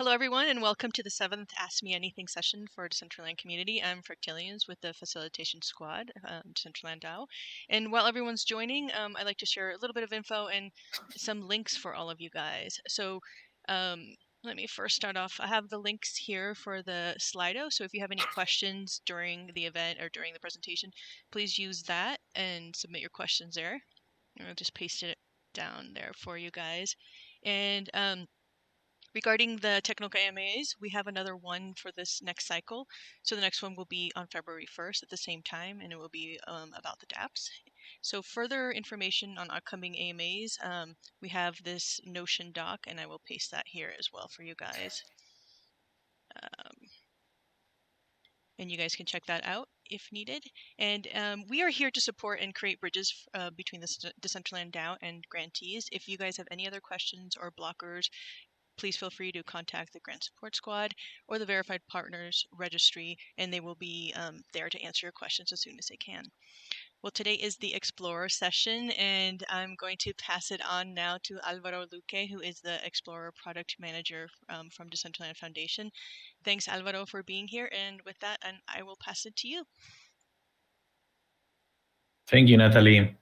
Hello, everyone, and welcome to the 7th Ask Me Anything session for Decentraland Community. I'm Fractilians with the Facilitation Squad, Decentraland DAO. And while everyone's joining, I'd like to share a little bit of info and some links for all of you guys. So let me first start off. I have the links here for the Slido. So if you have any questions during the event or during the presentation, please use that and submit your questions there. I'll just paste it down there for you guys. And regarding the technical AMAs, we have another one for this next cycle. So the next one will be on February 1st at the same time, and it will be about the dApps. So further information on upcoming AMAs, we have this Notion doc, and I will paste that here as well for you guys. And you guys can check that out if needed. And we are here to support and create bridges between the Decentraland DAO and grantees. If you guys have any other questions or blockers, please feel free to contact the Grant Support Squad or the Verified Partners Registry, and they will be there to answer your questions as soon as they can. Well, today is the Explorer session, and I'm going to pass it on now to Alvaro Luque, who is the Explorer Product Manager from Decentraland Foundation. Thanks, Alvaro, for being here, and with that, I will pass it to you. Thank you, Natalie.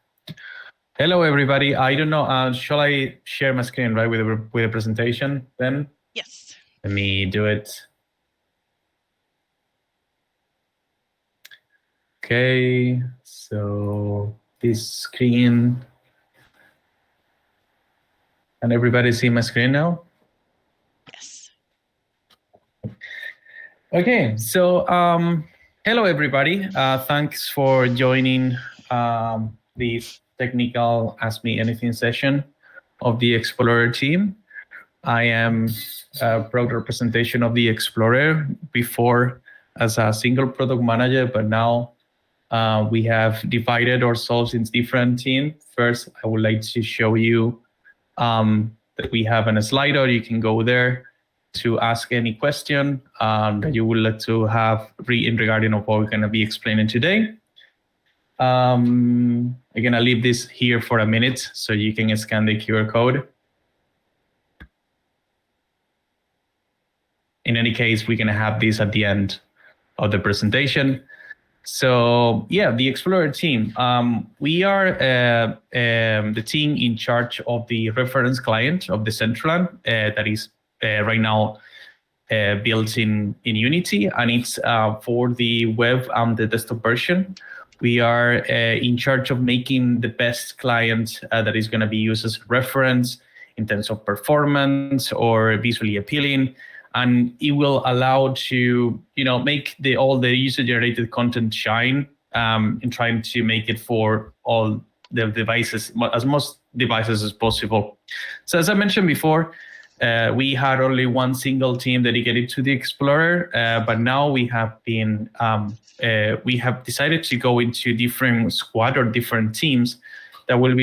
Hello, everybody. I don't know, shall I share my screen, right, with a presentation then? Yes. Let me do it. Okay, so this screen. Can everybody see my screen now? Yes. Okay, so hello, everybody. Thanks for joining this technical Ask Me Anything session of the Explorer team. I am a proud representation of the Explorer, before as a single product manager, but now we have divided ourselves into different teams. First, I would like to show you that we have a Slido. You can go there to ask any question that you would like to have regarding of what we're going to be explaining today. I'm going to leave this here for a minute so you can scan the QR code. In any case, we're going to have this at the end of the presentation. So yeah, the Explorer team. We are the team in charge of the reference client of Decentraland that is right now built in Unity, and it's for the web and the desktop version. We are in charge of making the best client that is going to be used as reference in terms of performance or visually appealing, and it will allow to make all the user-generated content shine, and trying to make it for all the devices, as most devices as possible. So as I mentioned before, we had only one single team dedicated to the Explorer, but now we have decided to go into different squad or different teams that will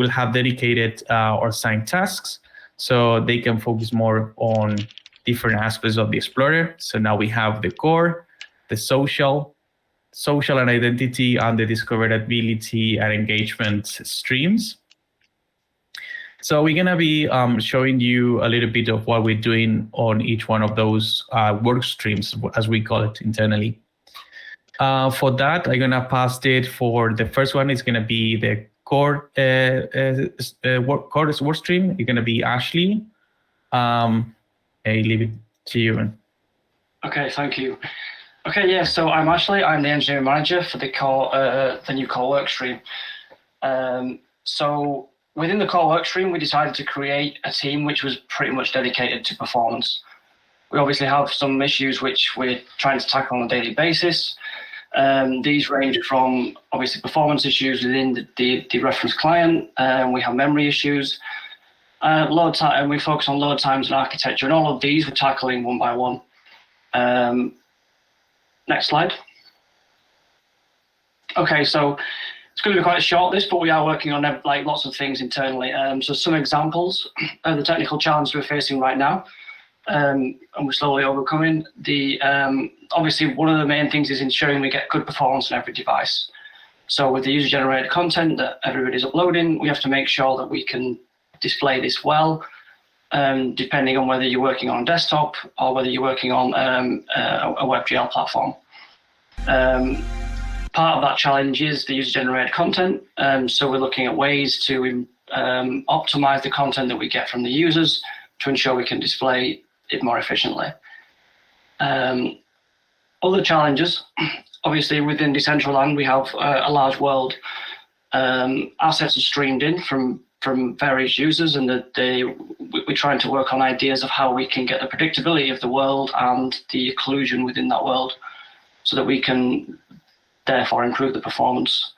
have dedicated or assigned tasks, so they can focus more on different aspects of the Explorer. So now we have the core, the social and identity, and the discoverability and engagement streams. So we're going to be showing you a little bit of what we're doing on each one of those work streams, as we call it internally. For that, I'm going to pass it for the first one. Is going to be the core work stream. It's going to be Ashley. I leave it to you. Okay, thank you. Okay, yeah, so I'm Ashley. I'm the engineering manager for the new core work stream. So within the core work stream, we decided to create a team which was pretty much dedicated to performance. We obviously have some issues which we're trying to tackle on a daily basis. These range from obviously performance issues within the reference client. We have memory issues, load time, and we focus on load times and architecture, and all of these we're tackling one by one. Next slide. Okay, so it's going to be quite a short list, but we are working on lots of things internally. So some examples of the technical challenges we're facing right now, and we're slowly overcoming. Obviously, one of the main things is ensuring we get good performance on every device. So with the user-generated content that everybody's uploading, we have to make sure that we can display this well. depending on whether you're working on a desktop or whether you're working on a WebGL platform. Part of that challenge is the user-generated content. So we're looking at ways to optimize the content that we get from the users to ensure we can display it more efficiently. Other challenges, obviously within Decentraland, we have a large world. Assets are streamed in from various users, and we're trying to work on ideas of how we can get the predictability of the world and the occlusion within that world so that we can therefore improve the performance.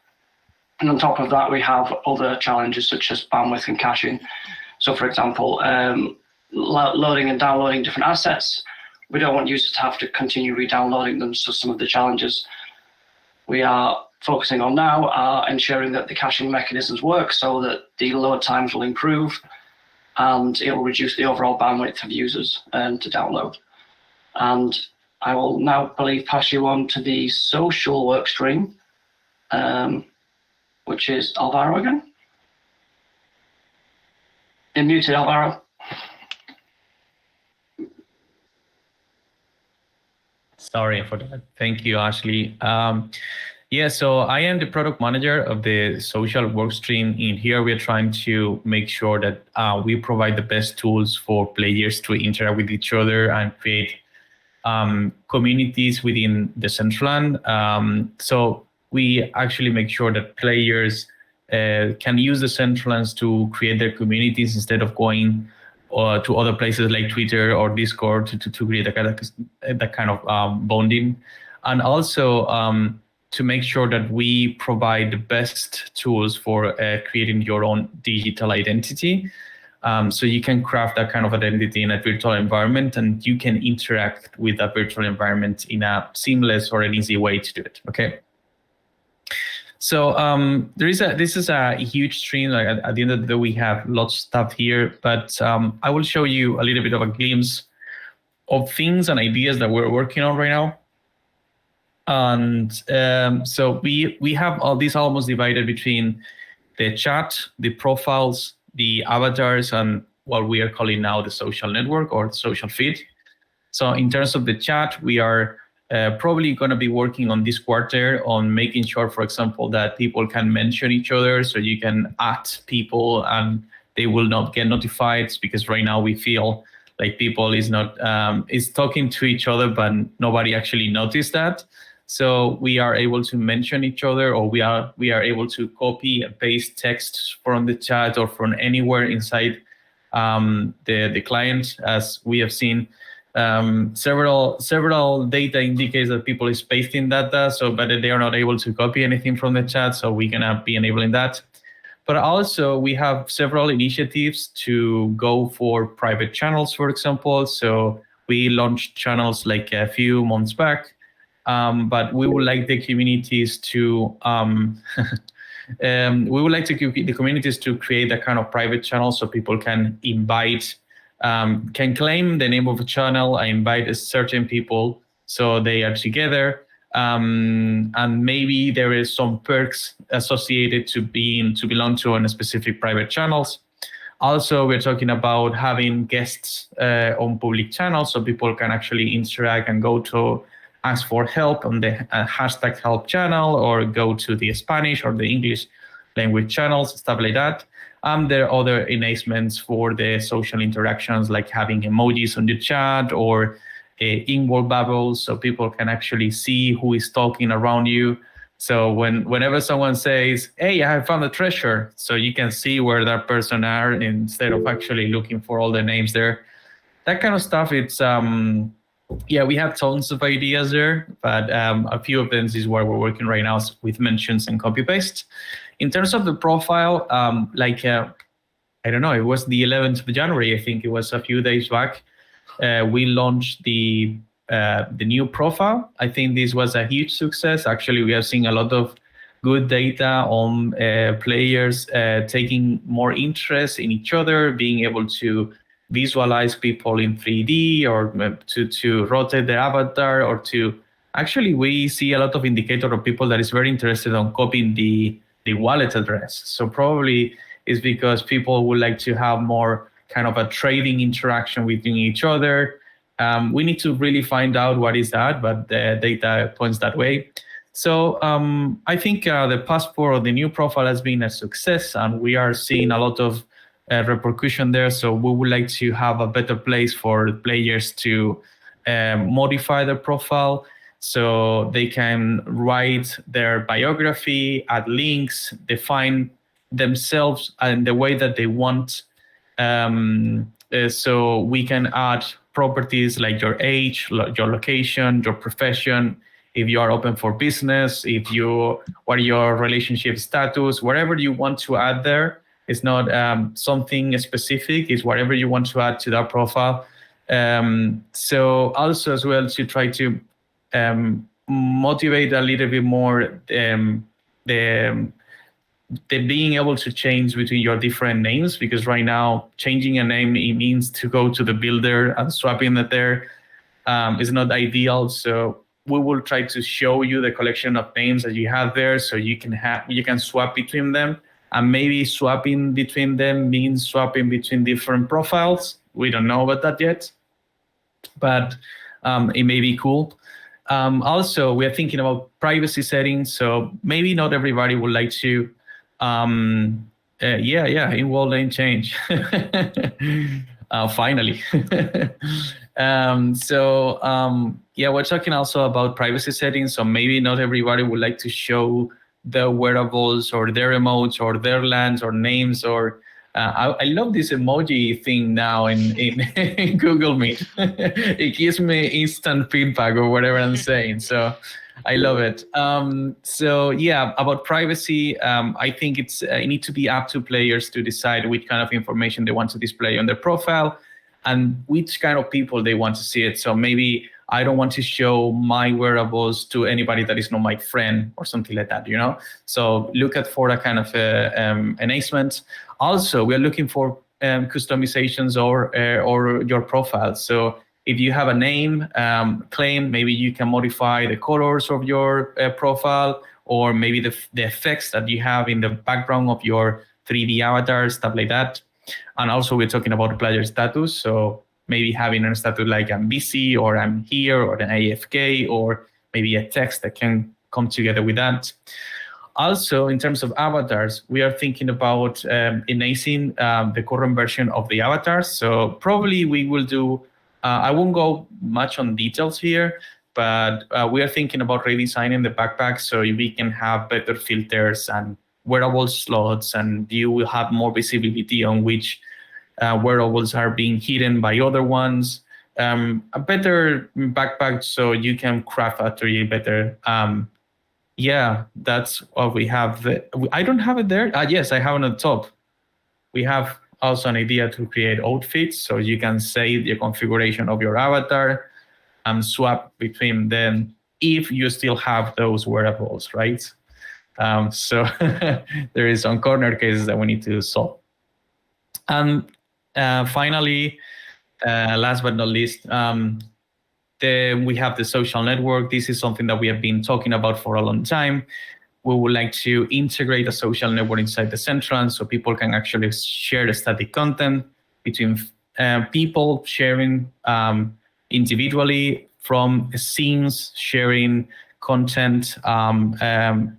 And on top of that, we have other challenges such as bandwidth and caching. So for example, loading and downloading different assets. We don't want users to have to continue re-downloading them. So some of the challenges we are focusing on now are ensuring that the caching mechanisms work so that the load times will improve and it will reduce the overall bandwidth of users to download. And I will now pass you on to the social work stream, which is Alvaro again. You're muted, Alvaro. Sorry for that. Thank you, Ashley. Yeah, so I am the product manager of the social work stream. In here, we're trying to make sure that we provide the best tools for players to interact with each other and create communities within Decentraland. So we actually make sure that players can use Decentraland to create their communities instead of going to other places like Twitter or Discord to create that kind of bonding. And also to make sure that we provide the best tools for creating your own digital identity. So you can craft that kind of identity in a virtual environment, and you can interact with that virtual environment in a seamless or an easy way to do it. Okay. So this is a huge stream. Like at the end of the day, we have lots of stuff here, but I will show you a little bit of a glimpse of things and ideas that we're working on right now. And so we have all these almost divided between the chat, the profiles, the avatars, and what we are calling now the social network or the social feed. So in terms of the chat, we are probably going to be working on this quarter on making sure, for example, that people can mention each other, so you can add people and they will not get notified, because right now we feel like people is talking to each other, but nobody actually noticed that. So we are able to mention each other, or we are able to copy and paste text from the chat or from anywhere inside the client. As we have seen, several data indicates that people is pasting data, but they are not able to copy anything from the chat. So we're gonna be enabling that. But also we have several initiatives to go for private channels, for example. So we launched channels like a few months back. But we would like the communities to the communities to create a kind of private channel, so people can invite, can claim the name of a channel and invite certain people, so they are together. And maybe there is some perks associated to belong to a specific private channels. Also, we're talking about having guests on public channels, so people can actually interact and go to ask for help on the hashtag help channel, or go to the Spanish or the English language channels, stuff like that. There are other enhancements for the social interactions, like having emojis on the chat or in-world bubbles, so people can actually see who is talking around you. So whenever someone says, "Hey, I have found a treasure," so you can see where that person are instead of actually looking for all the names there. That kind of stuff, it's yeah, we have tons of ideas there, but a few of them is where we're working right now with mentions and copy paste. In terms of the profile, I don't know, it was the 11th of January, I think it was a few days back, we launched the new profile. I think this was a huge success. Actually, we are seeing a lot of good data on players taking more interest in each other, being able to visualize people in 3D, or to rotate their avatar, or to actually, we see a lot of indicator of people that is very interested on copying the wallet address. So probably it's because people would like to have more kind of a trading interaction between each other. We need to really find out what is that, but the data points that way. So I think the passport or the new profile has been a success, and we are seeing a lot of repercussion there. So we would like to have a better place for players to modify their profile, so they can write their biography, add links, define themselves in the way that they want. So we can add properties like your age, your location, your profession, if you are open for business, what your relationship status, whatever you want to add there. It's not something specific, it's whatever you want to add to that profile. So also as well to try to motivate a little bit more the being able to change between your different names, because right now changing a name, it means to go to the builder and swapping it there is not ideal. So we will try to show you the collection of names that you have there, so you can swap between them. And maybe swapping between them means swapping between different profiles. We don't know about that yet, but it may be cool. Also, we are thinking about privacy settings. So maybe not everybody would like to involve in change. Finally. We're talking also about privacy settings. So maybe not everybody would like to show their wearables or their emotes or their lands or names or I love this emoji thing now in Google Meet. It gives me instant feedback or whatever I'm saying. So I love it. About privacy, I think it needs to be up to players to decide which kind of information they want to display on their profile and which kind of people they want to see it. So maybe I don't want to show my wearables to anybody that is not my friend or something like that, So look at for a kind of enhancement. Also, we are looking for customizations or your profile. So if you have a name claim, maybe you can modify the colors of your profile, or maybe the effects that you have in the background of your 3D avatar, stuff like that. And also we're talking about player status. So maybe having a status like I'm busy or I'm here or an AFK, or maybe a text that can come together with that. Also, in terms of avatars, we are thinking about enhancing the current version of the avatars. So probably we will do, I won't go much on details here, but we are thinking about redesigning the backpack so we can have better filters and wearable slots, and you will have more visibility on which wearables are being hidden by other ones. A better backpack so you can craft actually better. That's what we have. I don't have it there. Yes, I have it on the top. We have also an idea to create outfits, so you can save the configuration of your avatar and swap between them if you still have those wearables, right? So there is some corner cases that we need to solve. And finally, last but not least, we have the social network. This is something that we have been talking about for a long time. We would like to integrate a social network inside Decentraland so people can actually share static content between people sharing individually from scenes, sharing content,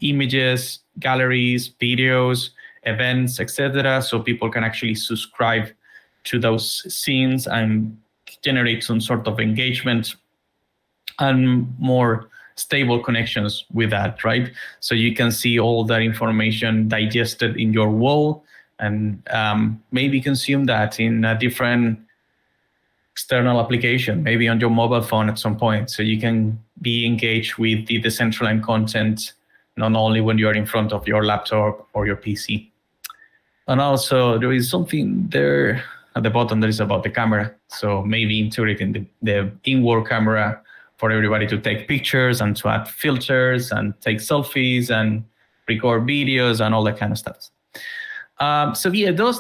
images, galleries, videos, events, etc. So people can actually subscribe to those scenes and generate some sort of engagement and more stable connections with that, right? So you can see all that information digested in your wall and maybe consume that in a different external application, maybe on your mobile phone at some point. So you can be engaged with the Decentraland content, not only when you're in front of your laptop or your PC. And also there is something there at the bottom that is about the camera. So maybe integrating the in-world camera for everybody to take pictures and to add filters and take selfies and record videos and all that kind of stuff.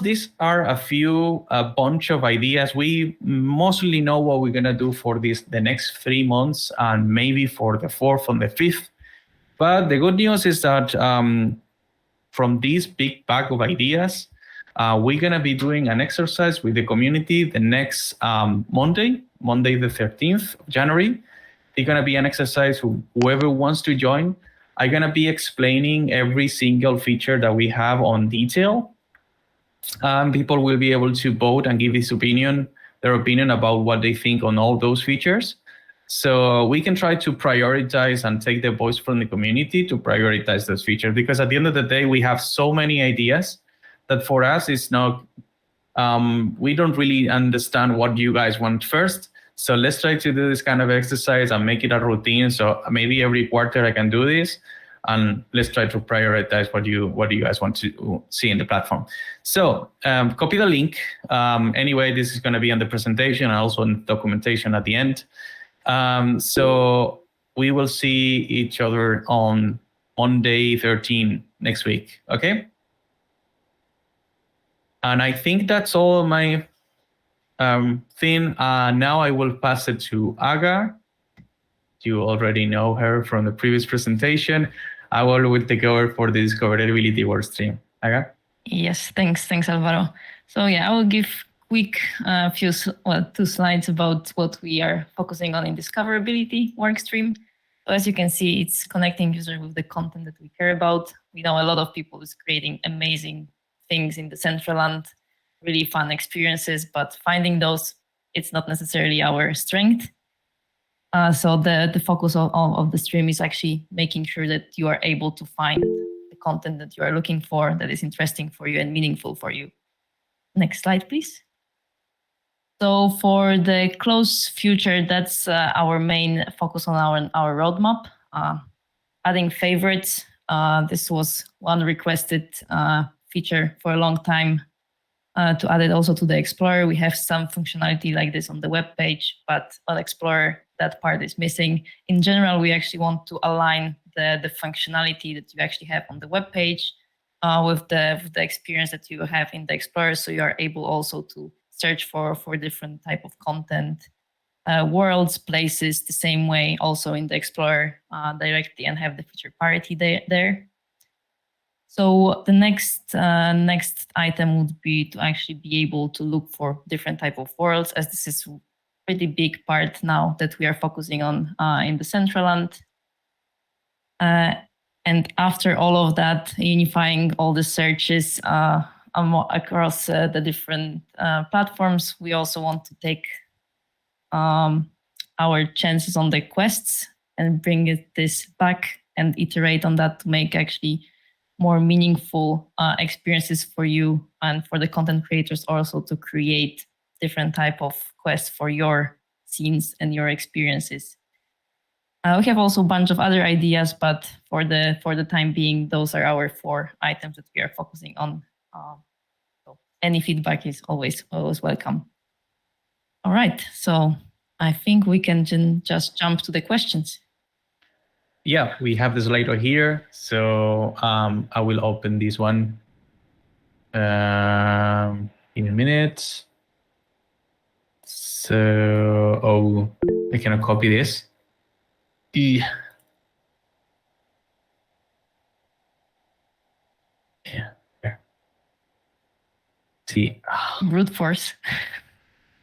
These are a bunch of ideas. We mostly know what we're gonna do for the next 3 months and maybe for the 4th and the 5th. But the good news is that from this big bag of ideas, We're going to be doing an exercise with the community the next Monday the 13th of January. It's going to be an exercise whoever wants to join. I'm going to be explaining every single feature that we have on detail. People will be able to vote and give their opinion about what they think on all those features. So we can try to prioritize and take the voice from the community to prioritize those features, because at the end of the day, we have so many ideas that for us, it's not, we don't really understand what you guys want first. So let's try to do this kind of exercise and make it a routine. So maybe every quarter I can do this, and let's try to prioritize what you guys want to see in the platform. So copy the link. Anyway, this is going to be on the presentation and also in documentation at the end. So we will see each other on Monday 13 next week. Okay. And I think that's all my thing. Now I will pass it to Aga. You already know her from the previous presentation. I will take over for the discoverability work stream. Aga? Yes, thanks, Alvaro. So yeah, I will give quick 2 slides about what we are focusing on in discoverability workstream. So as you can see, it's connecting users with the content that we care about. We know a lot of people is creating amazing things in Decentraland, really fun experiences, but finding those, it's not necessarily our strength. So the focus of the stream is actually making sure that you are able to find the content that you are looking for, that is interesting for you and meaningful for you. Next slide, please. So for the close future, that's our main focus on our roadmap. Adding favorites. This was one requested feature for a long time. To add it also to the Explorer, we have some functionality like this on the web page, but on Explorer, that part is missing. In general, we actually want to align the functionality that you actually have on the web page with the experience that you have in the Explorer, so you are able also to search for different type of content, worlds, places, the same way also in the Explorer directly, and have the feature parity there. So the next item would be to actually be able to look for different type of worlds, as this is a pretty big part now that we are focusing on in Decentraland. And after all of that, unifying all the searches across the different platforms, we also want to take our chances on the quests and bring this back and iterate on that to make actually more meaningful experiences for you and for the content creators, also to create different type of quests for your scenes and your experiences. We have also a bunch of other ideas, but for the time being, those are our 4 items that we are focusing on. So any feedback is always welcome. All right, so I think we can just jump to the questions. Yeah, we have the slide right here. So I will open this one in a minute. So, I cannot copy this. Yeah. See. Brute force.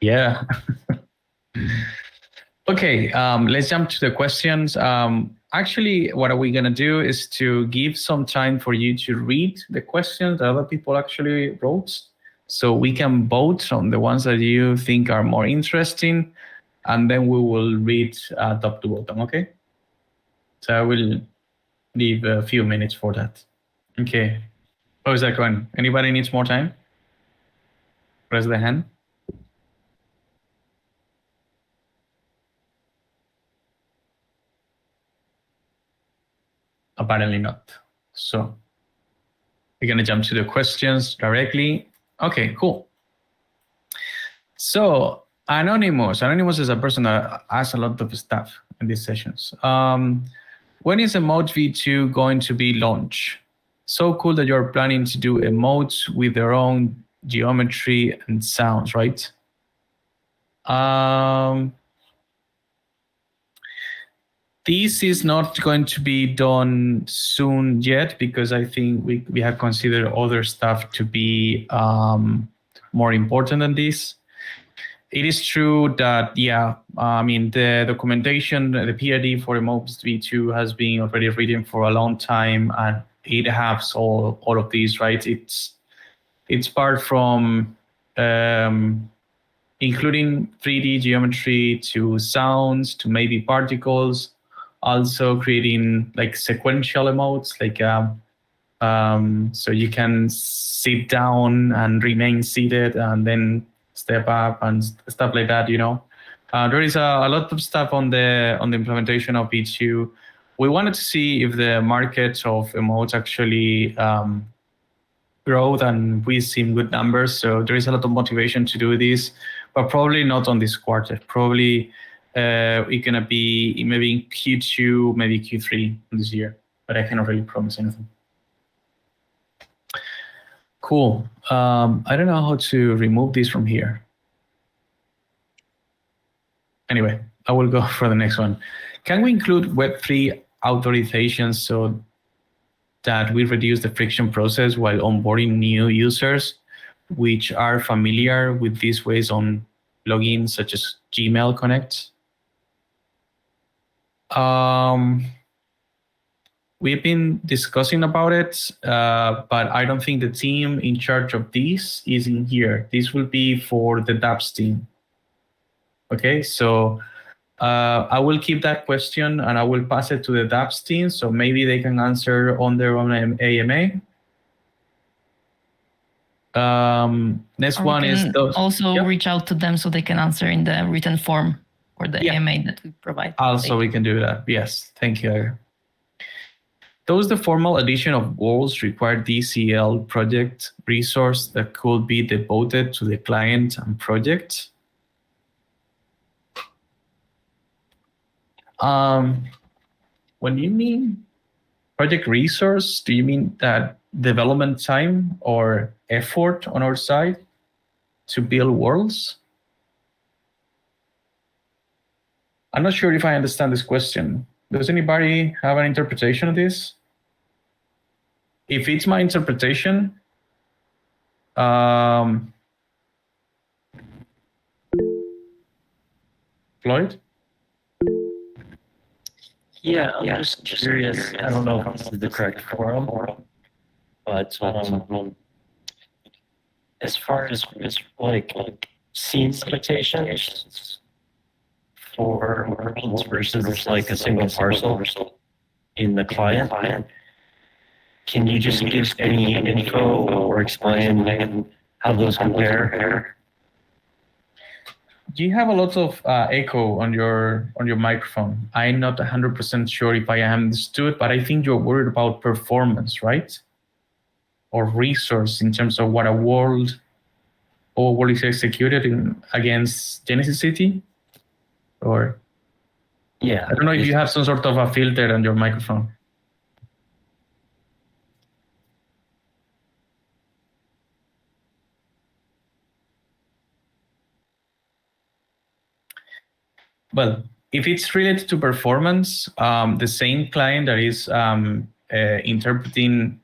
Yeah. Okay, let's jump to the questions. Actually, what are we going to do is to give some time for you to read the questions that other people actually wrote, so we can vote on the ones that you think are more interesting, and then we will read top to bottom, okay? So I will leave a few minutes for that. Okay. How is that going? Anybody needs more time? Raise the hand. Apparently not. So we're going to jump to the questions directly. Okay, cool. So Anonymous is a person that asks a lot of stuff in these sessions. When is Emote V2 going to be launched? So cool that you're planning to do emotes with their own geometry and sounds, right? This is not going to be done soon yet because I think we have considered other stuff to be more important than this. It is true that, yeah, I mean, the documentation, the PID for Emotes V2 has been already written for a long time, and it has all of these, right? It's part from including 3D geometry to sounds to maybe particles, also creating like sequential emotes, like so you can sit down and remain seated and then step up and stuff like that. There is a lot of stuff on the implementation of V2. We wanted to see if the market of emotes actually growth, and we've seen good numbers. So there is a lot of motivation to do this, but probably not on this quarter. Probably it's gonna be maybe in Q2, maybe Q3 this year, but I cannot really promise anything. Cool. I don't know how to remove this from here. Anyway, I will go for the next one. Can we include Web3 authorizations so that we reduce the friction process while onboarding new users, which are familiar with these ways on login, such as Gmail Connect? We've been discussing about it, but I don't think the team in charge of this is in here. This will be for the dApps team. Okay, so I will keep that question and I will pass it to the dApps team, so maybe they can answer on their own AMA. Next one is those. Also reach out to them so they can answer in the written form or the AMA that we provide. Also, we can do that. Yes, thank you. Does the formal addition of goals require DCL project resource that could be devoted to the client and project? When you mean project resource, do you mean that development time or effort on our side to build worlds? I'm not sure if I understand this question. Does anybody have an interpretation of this? If it's my interpretation, Floyd? Yeah, I'm just curious. I don't know if this is the correct forum, but as far as like scene limitations for worlds versus like a single parcel in the client, can you just give any info or explain how those compare? You have a lot of echo on your microphone. I'm not 100% sure if I understood, but I think you're worried about performance, right? Or resource in terms of what a world or what is executed against Genesis City, or yeah, I don't know if you have some sort of a filter on your microphone. Well, if it's related to performance, the same client that is interpreting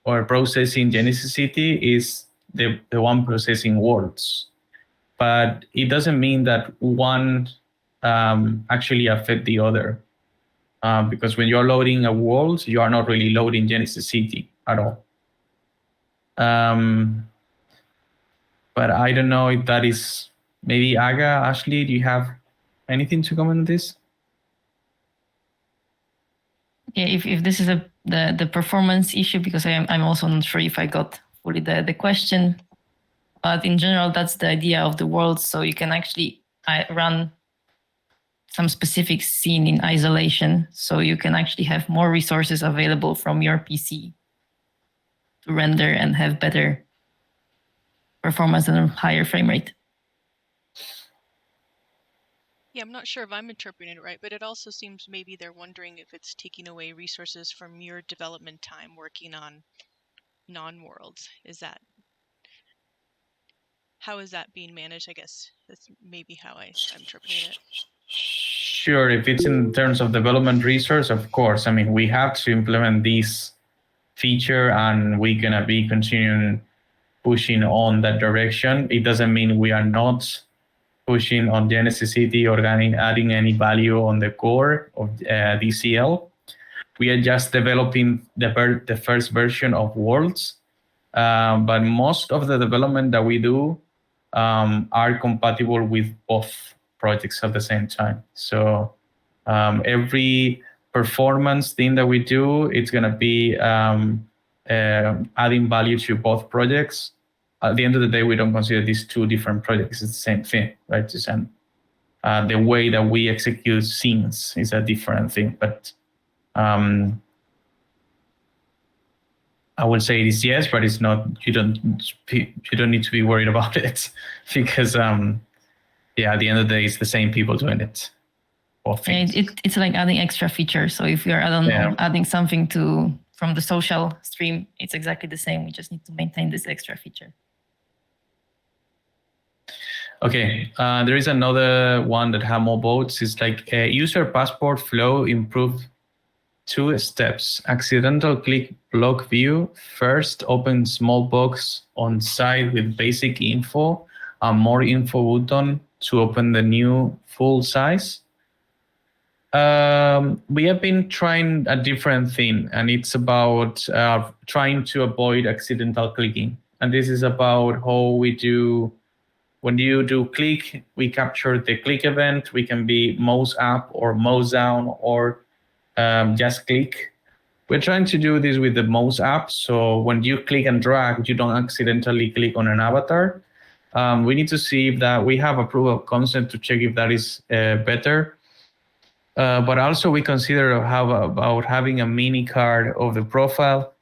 or processing Genesis City is the one processing worlds. But it doesn't mean that one actually affect the other. Because when you're loading a world, you are not really loading Genesis City at all. But I don't know if that is, maybe Aga, Ashley, do you have anything to comment on this? Yeah, if this is the performance issue, because I'm also not sure if I got fully the question, but in general, that's the idea of the world. So you can actually run some specific scene in isolation. So you can actually have more resources available from your PC to render and have better performance and a higher frame rate. Yeah, I'm not sure if I'm interpreting it right, but it also seems maybe they're wondering if it's taking away resources from your development time working on non-worlds. How is that being managed? I guess that's maybe how I'm interpreting it. sure if it's in terms of development resource, of course. I mean, we have to implement this feature and we're going to be continuing pushing on that direction. It doesn't mean we are not pushing on the necessity or adding any value on the core of DCL. We are just developing the first version of Worlds, but most of the development that we do are compatible with both projects at the same time. So every performance thing that we do, it's going to be adding value to both projects. At the end of the day, we don't consider these two different projects. It's the same thing, right? The way that we execute scenes is a different thing, but I would say it is yes, but it's not. You don't need to be worried about it because at the end of the day, it's the same people doing it. It's like adding extra features. So if you're adding something from the social stream, it's exactly the same. We just need to maintain this extra feature. Okay, there is another one that have more votes. It's like user passport flow improved 2 steps. Accidental click block view. First, open small box on site with basic info and more info button to open the new full size. We have been trying a different thing, and it's about trying to avoid accidental clicking. And this is about how we do. When you do click, we capture the click event. We can be mouse up or mouse down or just click. We're trying to do this with the mouse up. So when you click and drag, you don't accidentally click on an avatar. We need to see if that we have a proof of concept to check if that is better. But also we consider about having a mini card of the profile.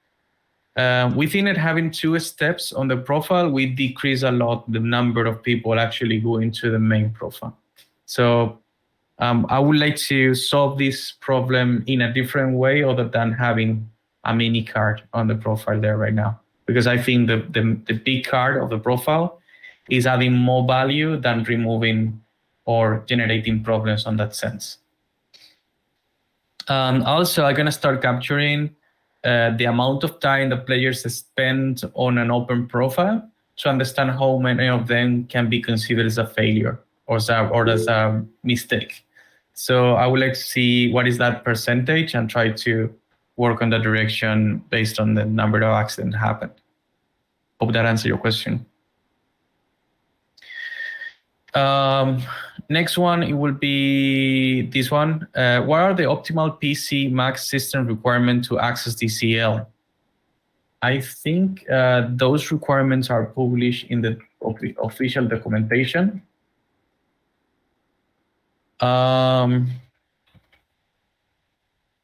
We think that having 2 steps on the profile, we decrease a lot the number of people actually go into the main profile. So I would like to solve this problem in a different way other than having a mini card on the profile there right now. Because I think the big card of the profile is adding more value than removing or generating problems on that sense. Also, I'm going to start capturing the amount of time the players spend on an open profile to understand how many of them can be considered as a failure or as a mistake. So I would like to see what is that percentage and try to work on that direction based on the number of accidents happened. Hope that answers your question. Next one, it will be this one. What are the optimal PC Mac system requirements to access DCL? I think those requirements are published in the official documentation.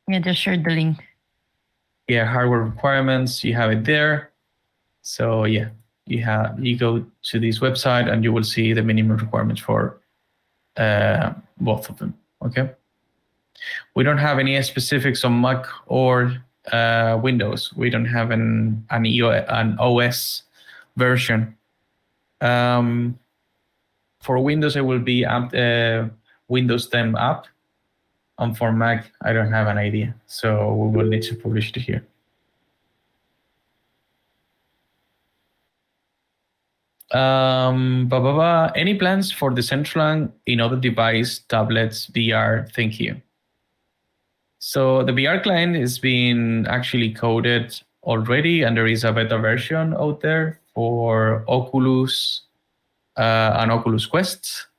Just share the link. Yeah, hardware requirements, you have it there. So yeah, you go to this website and you will see the minimum requirements for both of them. Okay. We don't have any specifics on Mac or Windows. We don't have an OS version. For Windows, it will be Windows 10 app. And for Mac, I don't have an idea. So we will need to publish it here. Any plans for Decentraland in other device, tablets, VR? Thank you. So the VR client is being actually coded already, and there is a beta version out there for Oculus and Oculus Quest.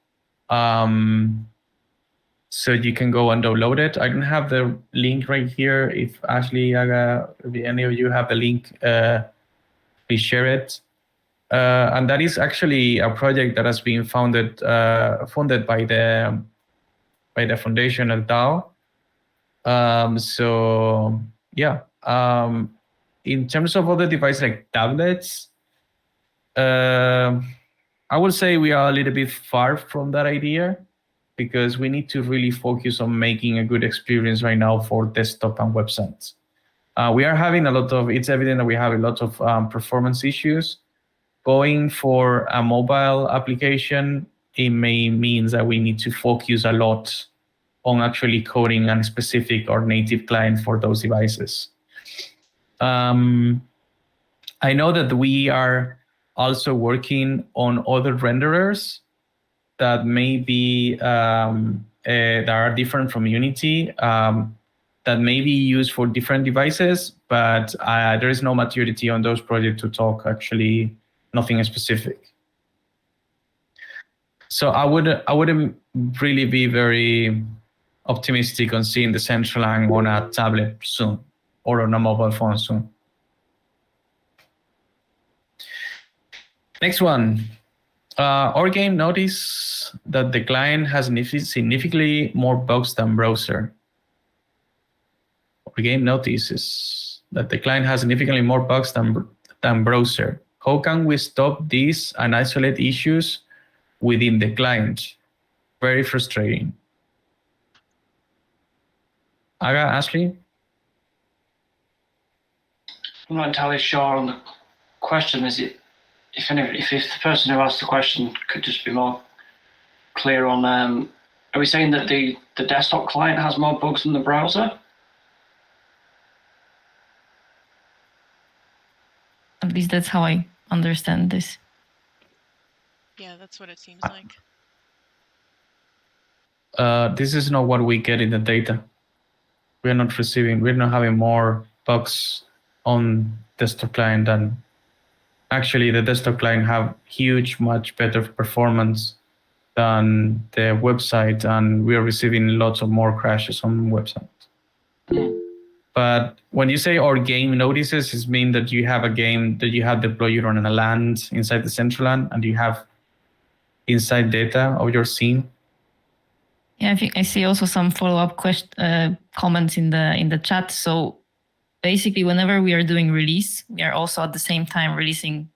So you can go and download it. I don't have the link right here. If Ashley, if any of you have the link, please share it. And that is actually a project that has been funded by the foundation of DAO. So yeah, in terms of other devices like tablets, I would say we are a little bit far from that idea because we need to really focus on making a good experience right now for desktop and websites. We are having it's evident that we have a lot of performance issues. Going for a mobile application, it may means that we need to focus a lot on actually coding a specific or native client for those devices. I know that we are also working on other renderers that may be that are different from Unity, that may be used for different devices, but there is no maturity on those projects to talk actually nothing specific. So I wouldn't really be very optimistic on seeing the Decentraland on a tablet soon or on a mobile phone soon. Next one. Our game noticed that the client has significantly more bugs than browser. Our game notices that the client has significantly more bugs than browser. How can we stop this and isolate issues within the client? Very frustrating. Aga, Ashley? I'm not entirely sure on the question. Is it if the person who asked the question could just be more clear on? Are we saying that the desktop client has more bugs than the browser? At least that's how I understand this. Yeah, that's what it seems like. This is not what we get in the data. We're not having more bugs on desktop client than actually the desktop client have much better performance than the website, and we are receiving lots of more crashes on website. But when you say our game notices, it means that you have a game that you have deployed on a land inside the Decentraland, and you have inside data of your scene. Yeah, I see also some follow-up comments in the chat. So basically, whenever we are doing release, we are also at the same time releasing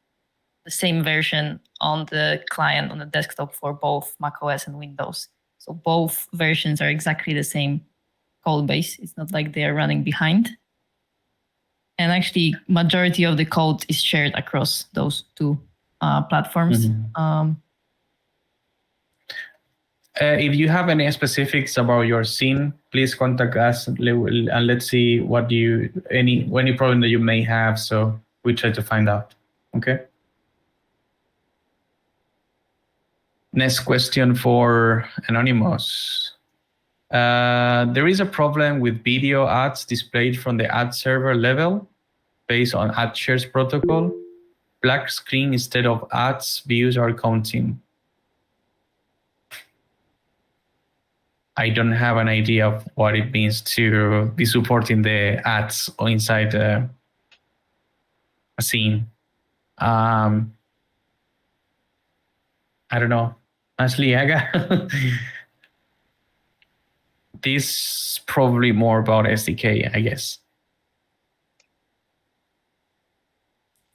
the same version on the client on the desktop for both macOS and Windows. So both versions are exactly the same code base. It's not like they are running behind. And actually, majority of the code is shared across those two platforms. Mm-hmm. If you have any specifics about your scene, please contact us and let's see any problem that you may have. So we try to find out. Okay. Next question for Anonymous. There is a problem with video ads displayed from the ad server level based on ad shares protocol. Black screen instead of ads views are counting. I don't have an idea of what it means to be supporting the ads inside a scene. I don't know. Ashley, Aga? This probably more about SDK, I guess.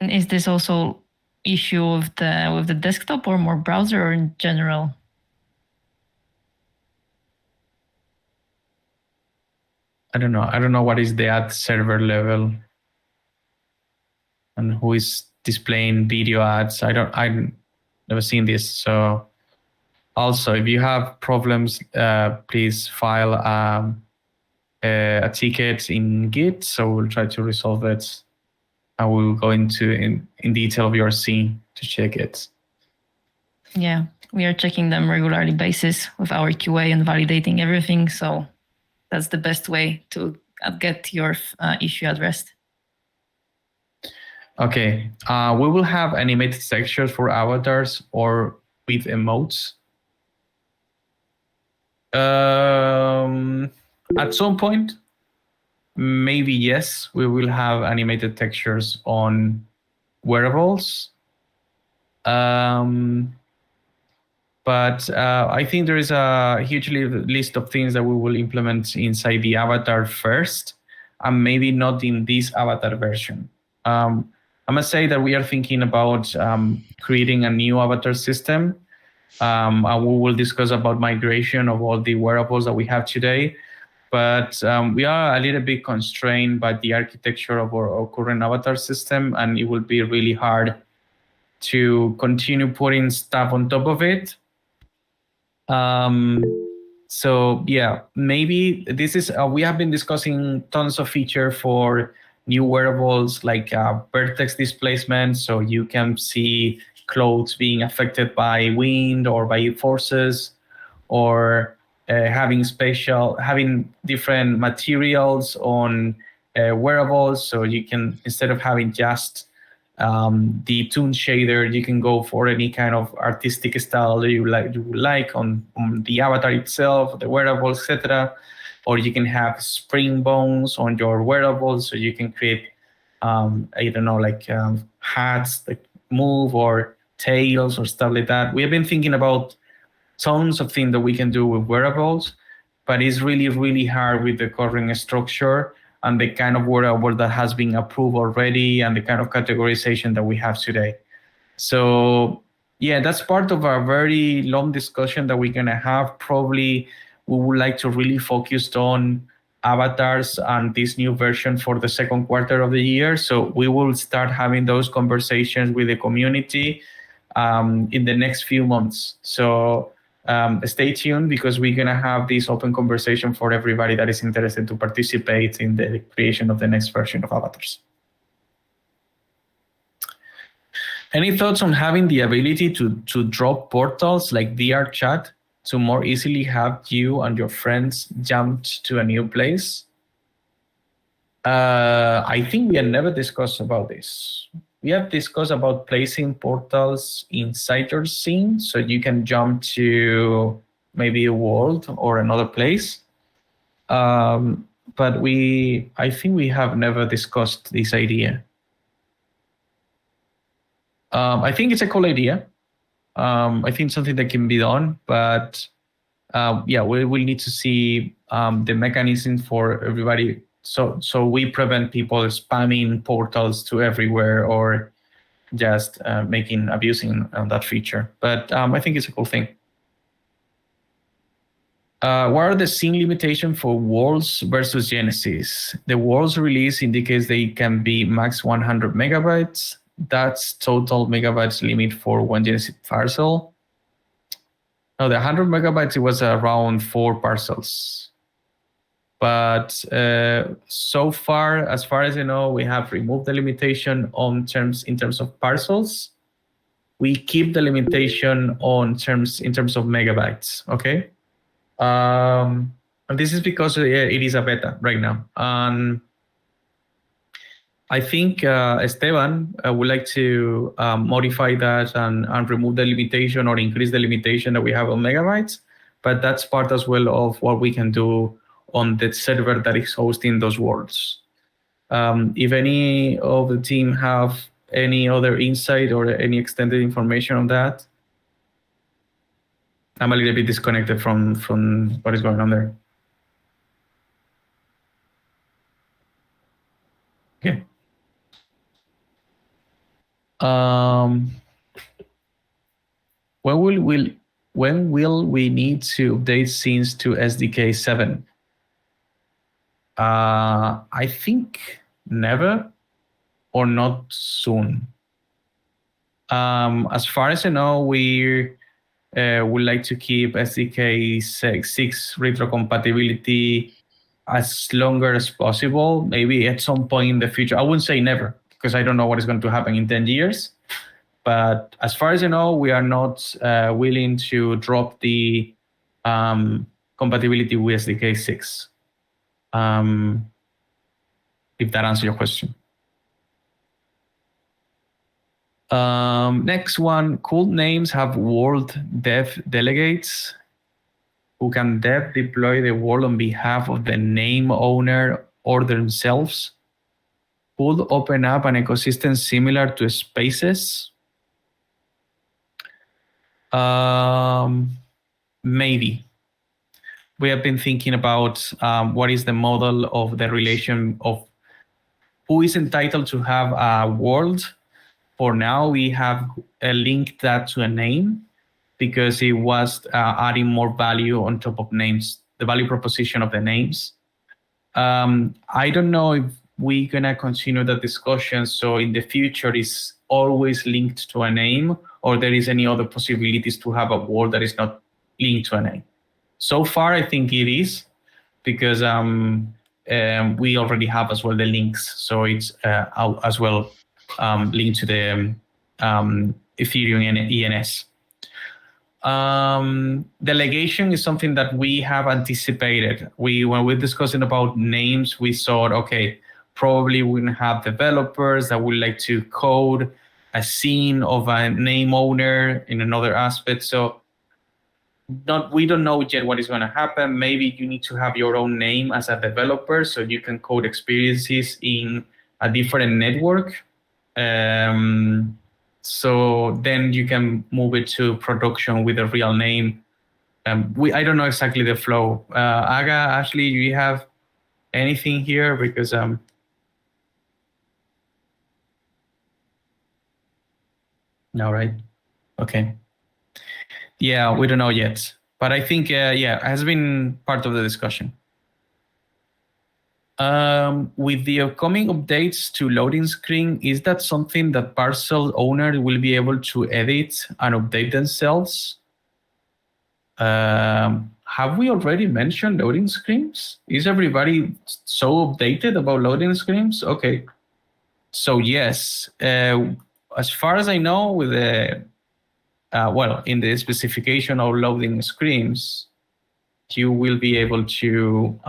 And is this also issue with the desktop or more browser or in general? I don't know. I don't know what is the ad server level and who is displaying video ads. I've never seen this. So also, if you have problems, please file a ticket in Git. So we'll try to resolve it. And we'll go into in detail of your scene to check it. Yeah, we are checking them regularly basis with our QA and validating everything. So that's the best way to get your issue addressed. Okay, we will have animated textures for avatars or with emotes. At some point, maybe yes, we will have animated textures on wearables. But I think there is a huge list of things that we will implement inside the avatar first, and maybe not in this avatar version. I must say that we are thinking about creating a new avatar system, and we will discuss about migration of all the wearables that we have today. But we are a little bit constrained by the architecture of our current avatar system, and it will be really hard to continue putting stuff on top of it. So yeah, maybe this is, we have been discussing tons of feature for new wearables like vertex displacement, so you can see clothes being affected by wind or by forces, or having different materials on wearables, so you can, instead of having just the tune shader, you can go for any kind of artistic style that you like on the avatar itself, the wearable, etc. Or you can have spring bones on your wearables, so you can create I don't know, like hats that move, or tails or stuff like that. We have been thinking about tons of things that we can do with wearables, but it's really, really hard with the current structure and the kind of wearable that has been approved already and the kind of categorization that we have today. So yeah, that's part of a very long discussion that we're going to have. Probably we would like to really focus on avatars and this new version for the second quarter of the year. So we will start having those conversations with the community in the next few months. So stay tuned, because we're going to have this open conversation for everybody that is interested to participate in the creation of the next version of avatars. Any thoughts on having the ability to drop portals like VR chat to more easily have you and your friends jump to a new place? I think we have never discussed about this. We have discussed about placing portals inside your scene, so you can jump to maybe a world or another place. But I think we have never discussed this idea. I think it's a cool idea. I think something that can be done, but yeah, we will need to see the mechanism for everybody. So we prevent people spamming portals to everywhere, or just abusing that feature. But I think it's a cool thing. What are the scene limitations for Worlds versus Genesis? The Worlds release indicates they can be max 100 megabytes. That's total megabytes limit for one Genesis parcel. No, the 100 megabytes, it was around 4 parcels. But so far as I know, we have removed the limitation in terms of parcels. We keep the limitation in terms of megabytes. Okay. And this is because it is a beta right now. I think Esteban would like to modify that and remove the limitation or increase the limitation that we have on megabytes. But that's part as well of what we can do on the server that is hosting those worlds. If any of the team have any other insight or any extended information on that, I'm a little bit disconnected from what is going on there. Okay. When will we need to update scenes to SDK 7? I think never, or not soon. As far as I know, we would like to keep SDK 6 retrocompatibility as longer as possible. Maybe at some point in the future. I wouldn't say never, because I don't know what is going to happen in 10 years. But as far as I know, we are not willing to drop the compatibility with SDK 6. If that answers your question. Next one, cool names have world dev delegates who can dev deploy the world on behalf of the name owner or themselves. Could open up an ecosystem similar to Spaces. Maybe. We have been thinking about what is the model of the relation of who is entitled to have a world. For now, we have linked that to a name because it was adding more value on top of names, the value proposition of the names. I don't know if we're going to continue the discussion. So in the future, it's always linked to a name, or there is any other possibilities to have a world that is not linked to a name. So far, I think it is, because we already have as well the links, so it's out as well linked to the Ethereum and ENS. Delegation is something that we have anticipated. When we're discussing about names, we thought, okay, probably we're gonna have developers that would like to code a scene of a name owner in another aspect. So we don't know yet what is going to happen. Maybe you need to have your own name as a developer so you can code experiences in a different network. So then you can move it to production with a real name. I don't know exactly the flow. Aga, Ashley, do you have anything here? Because no, right? Okay. Yeah, we don't know yet, but I think yeah, it has been part of the discussion. With the upcoming updates to loading screen, is that something that parcel owners will be able to edit and update themselves? Have we already mentioned loading screens? Is everybody so updated about loading screens? Okay, so yes, as far as I know, with the well, in the specification of loading screens, you will be able to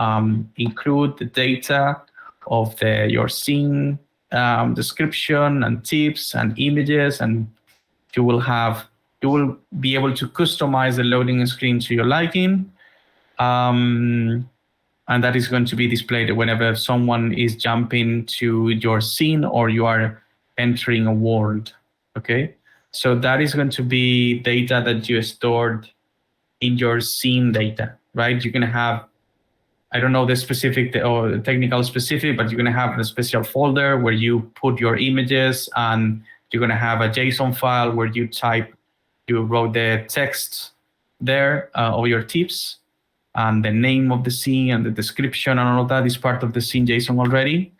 include the data of your scene description and tips and images, and you will be able to customize the loading screen to your liking, and that is going to be displayed whenever someone is jumping to your scene or you are entering a world. Okay, so that is going to be data that you stored in your scene data, right? You're going to have, I don't know the specific or the technical specific, but you're going to have a special folder where you put your images, and you're going to have a JSON file where you wrote the text there of your tips, and the name of the scene and the description and all of that is part of the scene JSON already.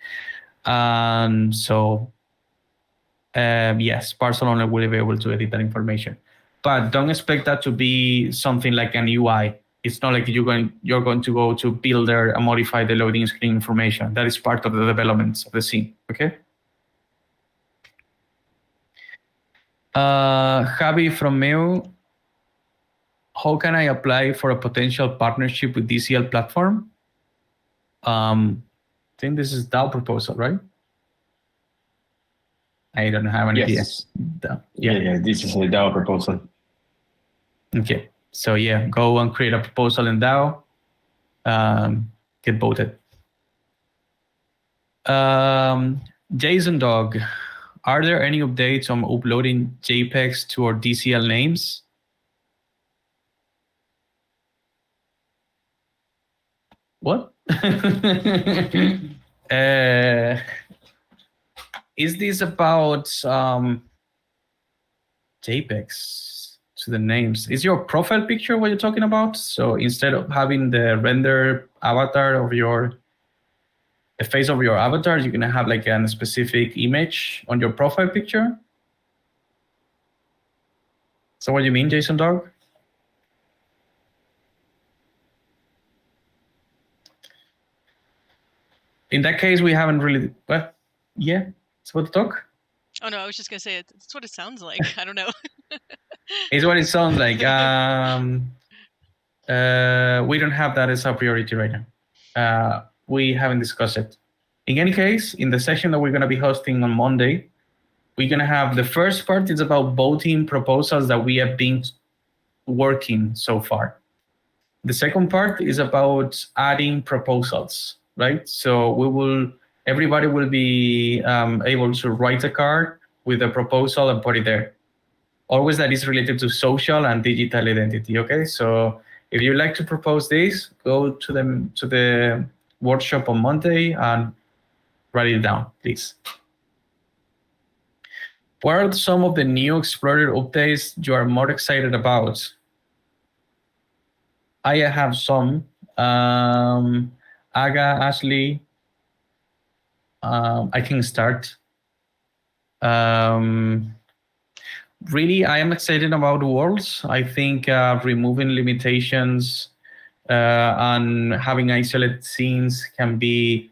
And so yes, parcel owner will be able to edit that information, but don't expect that to be something like an UI. It's not like you're going to go to Builder and modify the loading screen information. That is part of the development of the scene. Okay. Javi from Meu, how can I apply for a potential partnership with DCL platform? I think this is DAO proposal, right? I don't have any idea. Yes. Yeah, this is a DAO proposal. Okay, so yeah, go and create a proposal in DAO, get voted. Jason Dog, are there any updates on uploading JPEGs to our DCL names? What? Is this about JPEGs to the names? Is your profile picture what you're talking about? So instead of having the render avatar of the face of your avatar, you're gonna have like a specific image on your profile picture? So what do you mean, Jason Dog? In that case, we haven't really, well, yeah, it's about to talk. Oh no, I was just gonna say it's what it sounds like. I don't know. It's what it sounds like. We don't have that as a priority right now. We haven't discussed it. In any case, in the session that we're going to be hosting on Monday, we're going to have the first part is about voting proposals that we have been working so far. The second part is about adding proposals, right? So everybody will be able to write a card with a proposal and put it there. Always that is related to social and digital identity, okay? So if you'd like to propose this, go to the workshop on Monday and write it down, please. What are some of the new Explorer updates you are more excited about? I have some. Aga, Ashley, I can start. Really, I am excited about worlds. I think removing limitations and having isolated scenes can be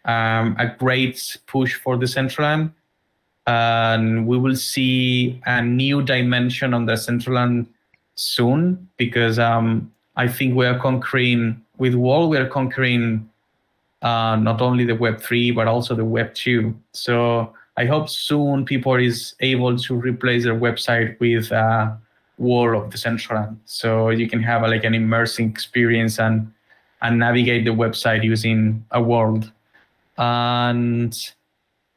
a great push for Decentraland. And we will see a new dimension on Decentraland soon, because I think we are conquering, with Wall, we are conquering not only the Web3, but also the Web2. So I hope soon people is able to replace their website with a wall of Decentraland. So you can have like an immersive experience and navigate the website using a world. And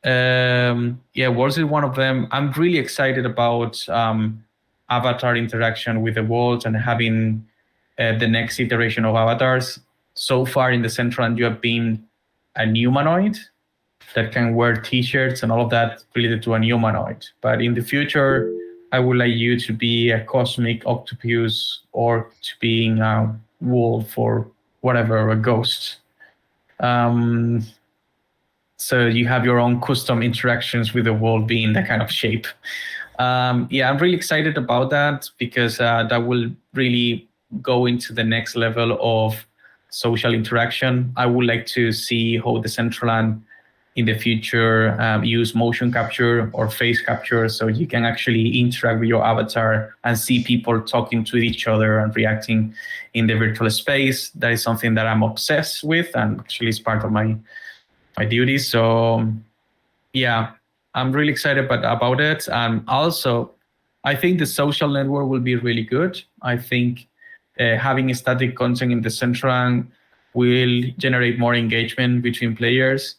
Worlds is one of them. I'm really excited about avatar interaction with the worlds and having the next iteration of avatars. So far in Decentraland, you have been a humanoid that can wear T-shirts and all of that related to a humanoid. But in the future, I would like you to be a cosmic octopus or to being a wolf or whatever, a ghost. So you have your own custom interactions with the world being that kind of shape. I'm really excited about that, because that will really go into the next level of social interaction. I would like to see how Decentraland in the future use motion capture or face capture, so you can actually interact with your avatar and see people talking to each other and reacting in the virtual space. That is something that I'm obsessed with, and actually is part of my duties. So I'm really excited about it. And also, I think the social network will be really good. I think having static content in Decentraland will generate more engagement between players.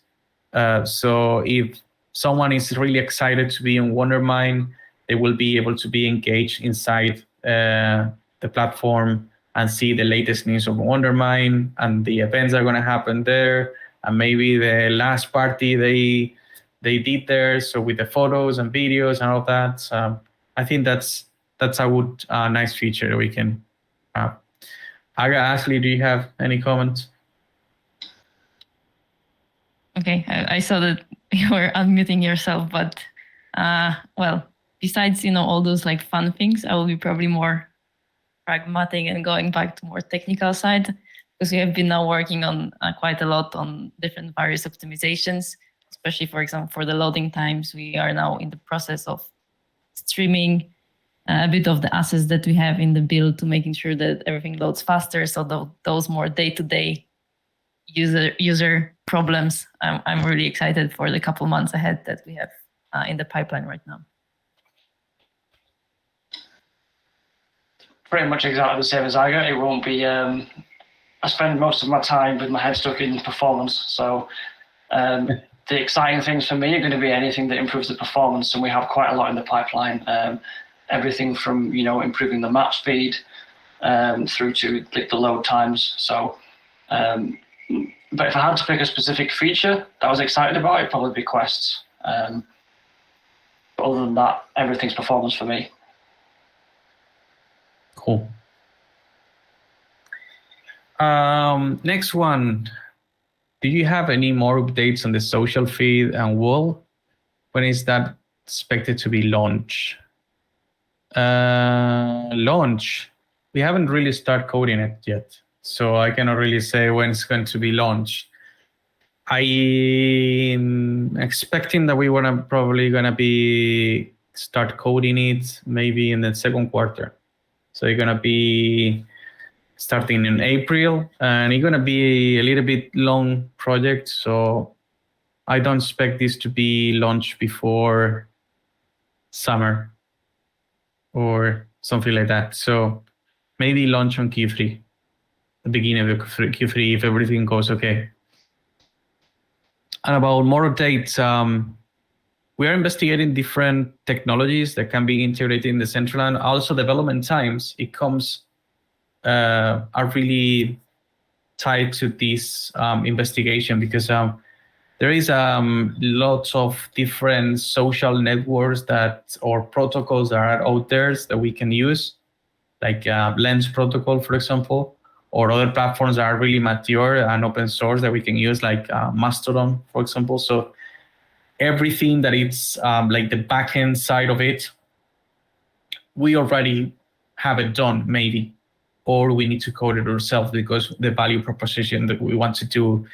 So if someone is really excited to be in Wondermine, they will be able to be engaged inside the platform and see the latest news of Wondermine and the events that are going to happen there, and maybe the last party they did there. So with the photos and videos and all of that, I think that's a nice feature that we can have. Ashley, do you have any comments? Okay, I saw that you were unmuting yourself, but besides all those like fun things, I will be probably more pragmatic and going back to more technical side, because we have been now working on quite a lot on different various optimizations, especially for example for the loading times. We are now in the process of streaming a bit of the assets that we have in the build to making sure that everything loads faster. So those more day-to-day user problems, I'm really excited for the couple months ahead that we have in the pipeline right now. Pretty much exactly the same as I got. It won't be. I spend most of my time with my head stuck in performance. So the exciting things for me are going to be anything that improves the performance, and we have quite a lot in the pipeline. Everything from improving the map speed through to the load times. So. But if I had to pick a specific feature that I was excited about, it'd probably be quests. But other than that, everything's performance for me. Cool. Next one. Do you have any more updates on the social feed and wall? When is that expected to be launched? Launch. We haven't really started coding it yet, so I cannot really say when it's going to be launched. I'm expecting that we probably gonna be start coding it maybe in the second quarter. So it's gonna be starting in April, and it's gonna be a little bit long project. So I don't expect this to be launched before summer or something like that. So maybe launch on Q3, the beginning of Q3, if everything goes okay. And about more updates, we are investigating different technologies that can be integrated in Decentraland. Also, development times, it comes are really tied to this investigation, because there is lots of different social networks or protocols that are out there that we can use, like Lens protocol, for example, or other platforms that are really mature and open source that we can use, like Mastodon, for example. So everything that it's like the backend side of it, we already have it done, maybe. or we need to code it ourselves because the value proposition that we want to do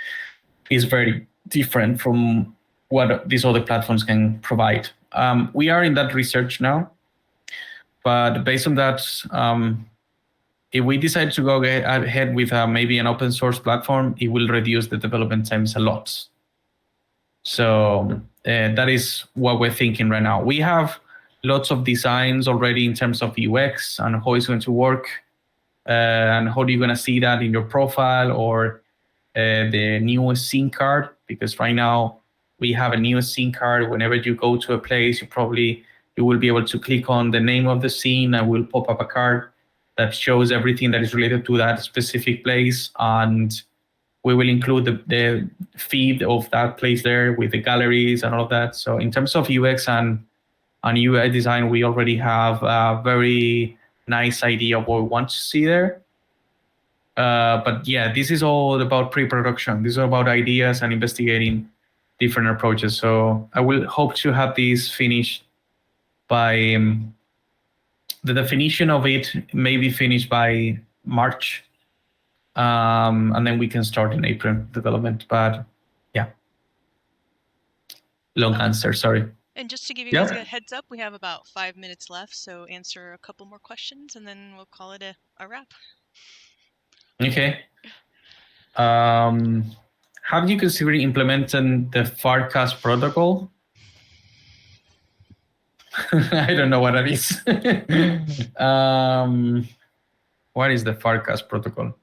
is very different from what these other platforms can provide. We are in that research now, but based on that, if we decide to go ahead with maybe an open source platform, it will reduce the development times a lot. So that is what we're thinking right now. We have lots of designs already in terms of UX and how it's going to work, and how are you going to see that in your profile or the newest scene card, because right now we have a new scene card. Whenever you go to a place, you will be able to click on the name of the scene and will pop up a card that shows everything that is related to that specific place, and we will include the feed of that place there with the galleries and all of that. So in terms of UX and UI design, we already have a very nice idea of what we want to see there. But yeah, this is all about pre-production. This is about ideas and investigating different approaches. So I will hope to have these finished by the definition of it may be finished by March. And then we can start in April development. But yeah, long answer, sorry. And just to give you guys a heads up, we have about 5 minutes left, so answer a couple more questions and then we'll call it a wrap. Okay. Have you considered implementing the Farcast protocol? I don't know what that is. What is the Farcast protocol?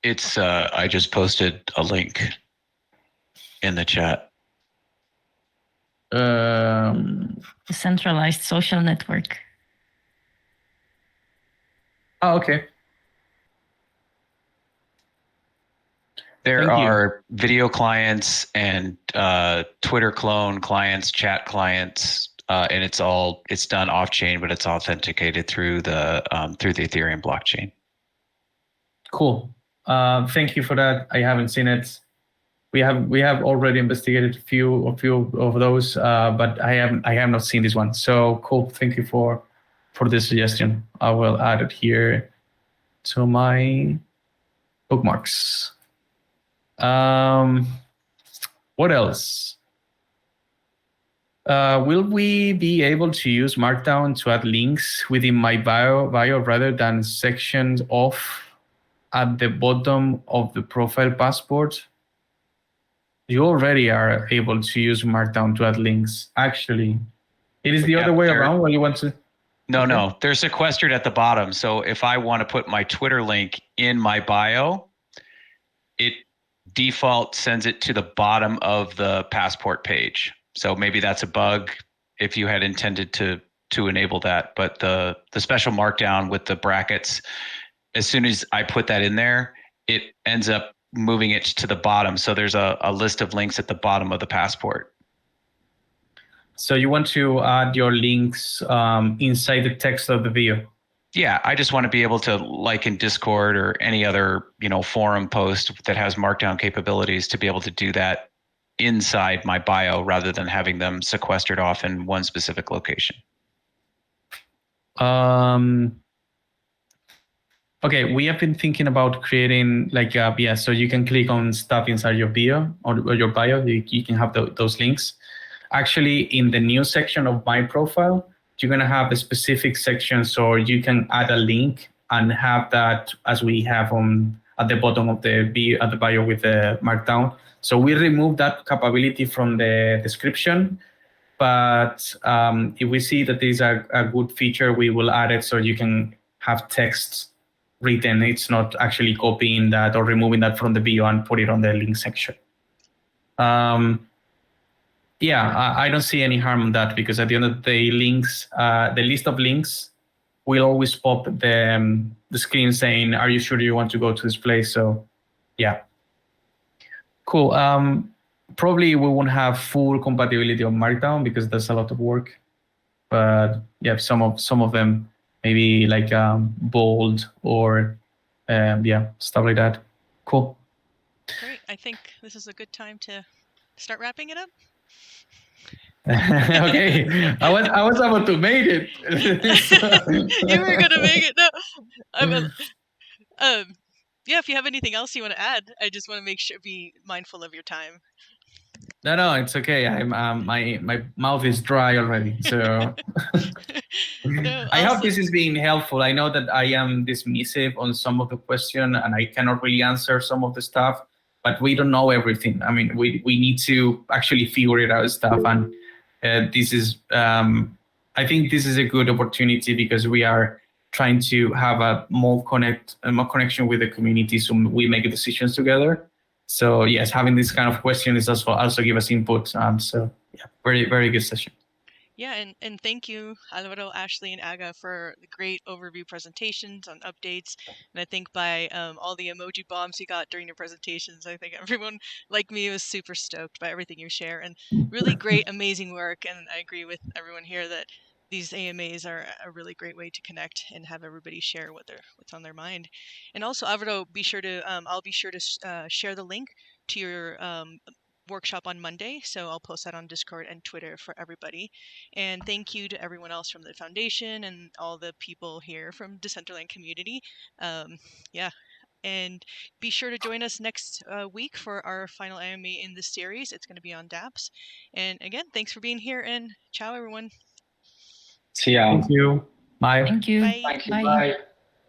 It's I just posted a link in the chat. Decentralized social network. Oh, okay. There are video clients and Twitter clone clients, chat clients, and it's done off chain, but it's authenticated through the Ethereum blockchain. Cool. Thank you for that. I haven't seen it. We have already investigated a few of those, but I have not seen this one. So cool. Thank you for this suggestion. I will add it here to my bookmarks. What else? Will we be able to use Markdown to add links within my bio rather than sections off at the bottom of the profile passport? You already are able to use Markdown to add links. Actually, it is the other way around when you want to. No, they're sequestered at the bottom. So if I want to put my Twitter link in my bio, it default sends it to the bottom of the passport page. So maybe that's a bug if you had intended to enable that. But the special Markdown with the brackets, as soon as I put that in there, it ends up moving it to the bottom. So there's a list of links at the bottom of the passport. So you want to add your links inside the text of the video? Yeah, I just want to be able to, like in Discord or any other, forum post that has Markdown capabilities, to be able to do that inside my bio rather than having them sequestered off in one specific location. Okay, we have been thinking about creating so you can click on stuff inside your bio or your bio. You can have those links. Actually, in the new section of my profile, you're going to have a specific section, so you can add a link and have that as we have at the bottom of the bio with the Markdown. So we removed that capability from the description, but if we see that this is a good feature, we will add it so you can have text written. It's not actually copying that or removing that from the bio and put it on the link section. Yeah, I don't see any harm in that, because at the end of the day, links, the list of links will always pop the screen saying, "Are you sure you want to go to this place?" So, yeah, cool. Probably we won't have full compatibility on Markdown because that's a lot of work. But yeah, some of them maybe like bold or stuff like that. Cool. Great. I think this is a good time to start wrapping it up. Okay, I was about to make it. You were gonna make it. No, yeah. If you have anything else you want to add, I just want to make sure be mindful of your time. No, it's okay. I'm my mouth is dry already. So No, I hope awesome. this is being helpful. I know that I am dismissive on some of the question and I cannot really answer some of the stuff, but we don't know everything. I mean, we need to actually figure it out stuff, and this is I think this is a good opportunity because we are trying to have a more connection with the community, so we make decisions together. So yes, having this kind of question is also give us input. So yeah, very good session. Yeah, and thank you, Alvaro, Ashley, and Aga for the great overview presentations on updates. And I think by all the emoji bombs you got during your presentations, I think everyone like me was super stoked by everything you share, and really great, amazing work. And I agree with everyone here that these AMAs are a really great way to connect and have everybody share what's on their mind. And also, Alvaro, be sure to I'll be sure to share the link to your workshop on Monday, so I'll post that on Discord and Twitter for everybody. And thank you to everyone else from the foundation and all the people here from Decentraland community. Yeah, and be sure to join us next week for our final AMA in this series. It's going to be on dApps. And again, thanks for being here, and ciao, everyone. See ya. Thank you. Bye. Thank you. Bye. Thank you. Bye. Bye.